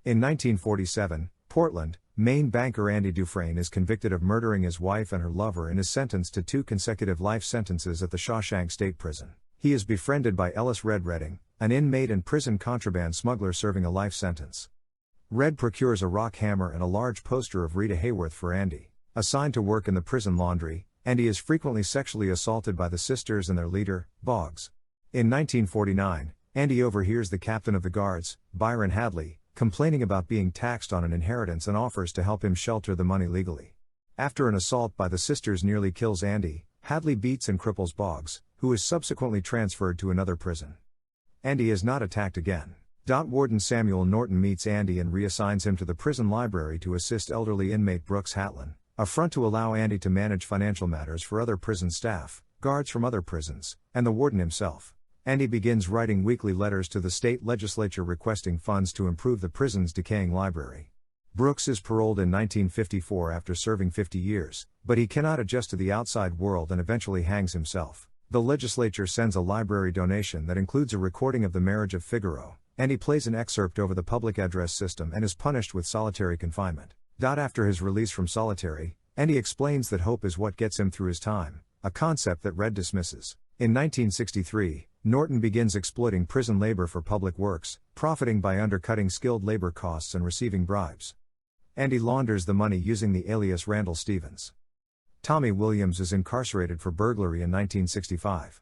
In 1947, Portland, Maine banker Andy Dufresne is convicted of murdering his wife and her lover and is sentenced to 2 consecutive life sentences at the Shawshank State Prison. He is befriended by Ellis Redding, an inmate and prison contraband smuggler serving a life sentence. Red procures a rock hammer and a large poster of Rita Hayworth for Andy. Assigned to work in the prison laundry, Andy is frequently sexually assaulted by the sisters and their leader, Boggs. In 1949, Andy overhears the captain of the guards, Byron Hadley, complaining about being taxed on an inheritance and offers to help him shelter the money legally. After an assault by the sisters nearly kills Andy, Hadley beats and cripples Boggs, who is subsequently transferred to another prison. Andy is not attacked again. Warden Samuel Norton meets Andy and reassigns him to the prison library to assist elderly inmate Brooks Hatlin, a front to allow Andy to manage financial matters for other prison staff, guards from other prisons, and the warden himself. Andy begins writing weekly letters to the state legislature requesting funds to improve the prison's decaying library. Brooks is paroled in 1954 after serving 50 years, but he cannot adjust to the outside world and eventually hangs himself. The legislature sends a library donation that includes a recording of the marriage of Figaro, and he plays an excerpt over the public address system and is punished with solitary confinement. After his release from solitary, Andy explains that hope is what gets him through his time, a concept that Red dismisses. In 1963, Norton begins exploiting prison labor for public works, profiting by undercutting skilled labor costs and receiving bribes. Andy launders the money using the alias Randall Stevens. Tommy Williams is incarcerated for burglary in 1965.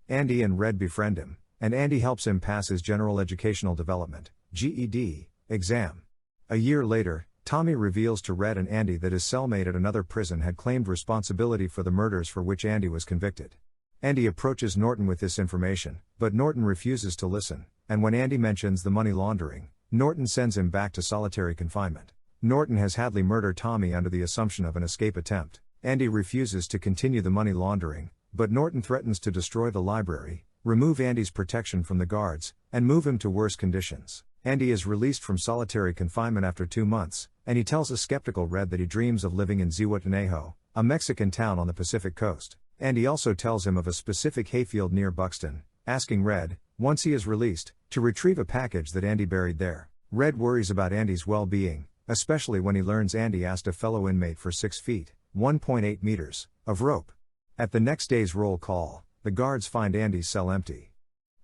Andy and Red befriend him, and Andy helps him pass his General Educational Development (GED) exam. A year later, Tommy reveals to Red and Andy that his cellmate at another prison had claimed responsibility for the murders for which Andy was convicted. Andy approaches Norton with this information, but Norton refuses to listen, and when Andy mentions the money laundering, Norton sends him back to solitary confinement. Norton has Hadley murder Tommy under the assumption of an escape attempt. Andy refuses to continue the money laundering, but Norton threatens to destroy the library, remove Andy's protection from the guards, and move him to worse conditions. Andy is released from solitary confinement after 2 months, and he tells a skeptical Red that he dreams of living in Zihuatanejo, a Mexican town on the Pacific coast. Andy also tells him of a specific hayfield near Buxton, asking Red, once he is released, to retrieve a package that Andy buried there. Red worries about Andy's well-being, especially when he learns Andy asked a fellow inmate for 6 feet, 1.8 meters, of rope. At the next day's roll call, the guards find Andy's cell empty.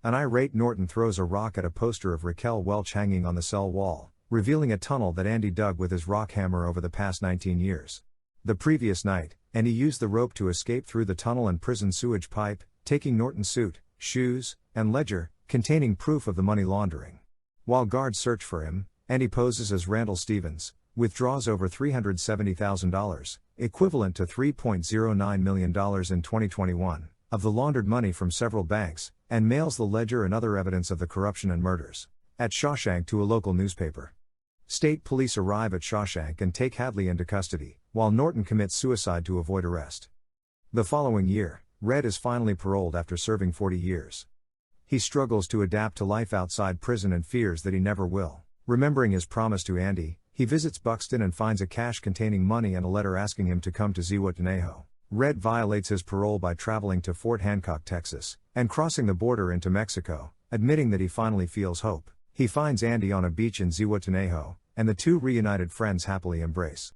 An irate Norton throws a rock at a poster of Raquel Welch hanging on the cell wall, revealing a tunnel that Andy dug with his rock hammer over the past 19 years. The previous night, Andy used the rope to escape through the tunnel and prison sewage pipe, taking Norton's suit, shoes, and ledger, containing proof of the money laundering. While guards search for him, Andy poses as Randall Stevens, withdraws over $370,000, equivalent to $3.09 million in 2021, of the laundered money from several banks, and mails the ledger and other evidence of the corruption and murders at Shawshank to a local newspaper. State police arrive at Shawshank and take Hadley into custody, while Norton commits suicide to avoid arrest. The following year, Red is finally paroled after serving 40 years. He struggles to adapt to life outside prison and fears that he never will. Remembering his promise to Andy, he visits Buxton and finds a cache containing money and a letter asking him to come to Zihuatanejo. Red violates his parole by traveling to Fort Hancock, Texas, and crossing the border into Mexico, admitting that he finally feels hope. He finds Andy on a beach in Zihuatanejo, and the two reunited friends happily embrace.